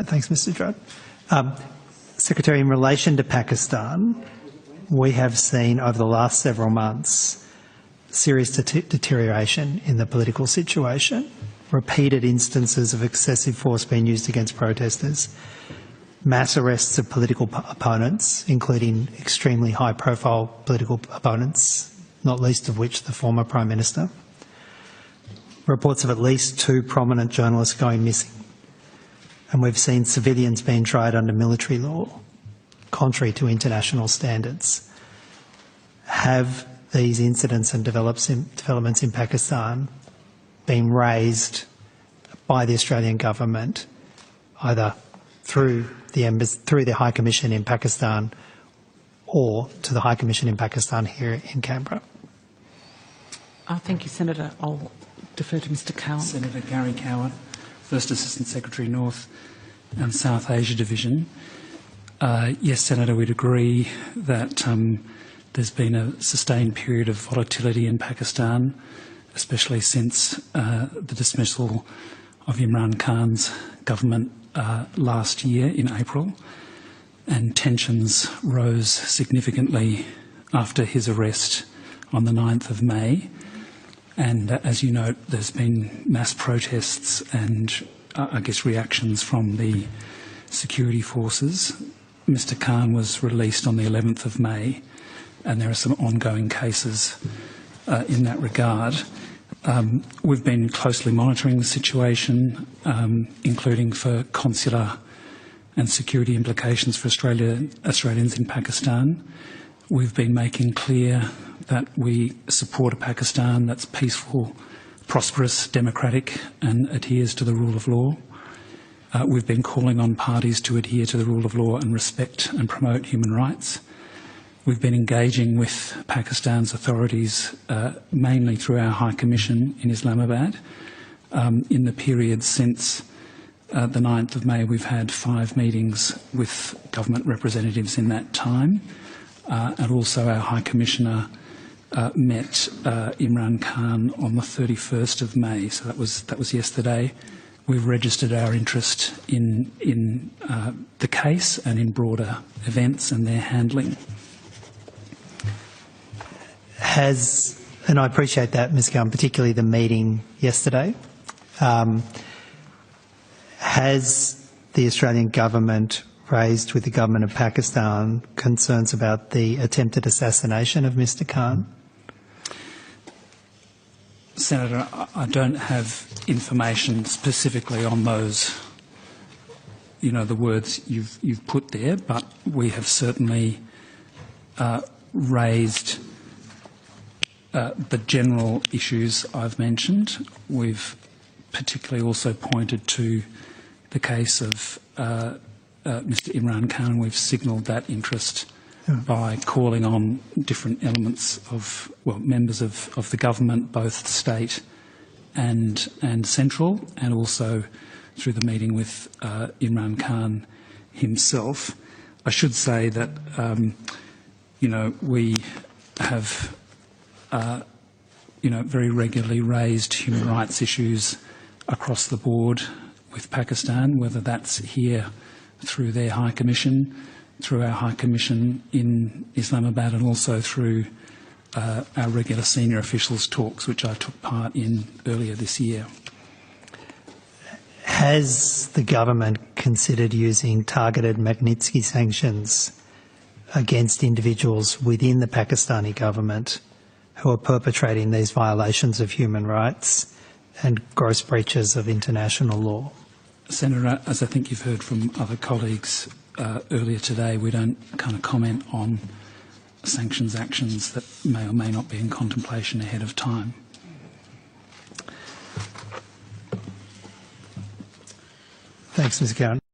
Thanks, Mr. Drudd. Secretary, in relation to Pakistan, we have seen over the last several months serious deterioration in the political situation, repeated instances of excessive force being used against protesters, mass arrests of political opponents, including extremely high-profile political opponents, not least of which the former Prime Minister, reports of at least 2 prominent journalists going missing, and we've seen civilians being tried under military law, contrary to international standards. Have these incidents and developments in Pakistan been raised by the Australian government, either through the High Commission in Pakistan or to the High Commission in Pakistan here in Canberra? Thank you, Senator. I'll defer to Mr. Cowan. Senator Gary Cowan, First Assistant Secretary, North and South Asia Division. Yes, Senator, we'd agree that there's been a sustained period of volatility in Pakistan, especially since the dismissal of Imran Khan's government last year in April, and tensions rose significantly after his arrest on the 9th of May. And as you note, there's been mass protests and, I guess, reactions from the security forces. Mr. Khan was released on the 11th of May, and there are some ongoing cases in that regard. We've been closely monitoring the situation, including for consular and security implications for Australians in Pakistan. We've been making clear that we support a Pakistan that's peaceful, prosperous, democratic and adheres to the rule of law. We've been calling on parties to adhere to the rule of law and respect and promote human rights. We've been engaging with Pakistan's authorities mainly through our High Commission in Islamabad. In the period since the 9th of May, we've had 5 meetings with government representatives in that time, and also our High Commissioner met Imran Khan on the 31st of May, so that was yesterday. We've registered our interest in the case and in broader events and their handling. And I appreciate that, Ms. Cowan, particularly the meeting yesterday. Has the Australian government raised with the government of Pakistan concerns about the attempted assassination of Mr. Khan? Senator, I don't have information specifically on those, the words you've put there, but we have certainly raised the general issues I've mentioned. We've particularly also pointed to the case of Mr. Imran Khan. We've signalled that interest by calling on different elements of, members of the government, both state and central, and also through the meeting with Imran Khan himself. I should say that, we have very regularly raised human rights issues across the board with Pakistan, whether that's here through their High Commission, through our High Commission in Islamabad, and also through our regular senior officials talks, which I took part in earlier this year. Has the government considered using targeted Magnitsky sanctions against individuals within the Pakistani government who are perpetrating these violations of human rights and gross breaches of international law? Senator, as I think you've heard from other colleagues earlier today, we don't kind of comment on sanctions actions that may or may not be in contemplation ahead of time. Thanks, Ms. Cowan.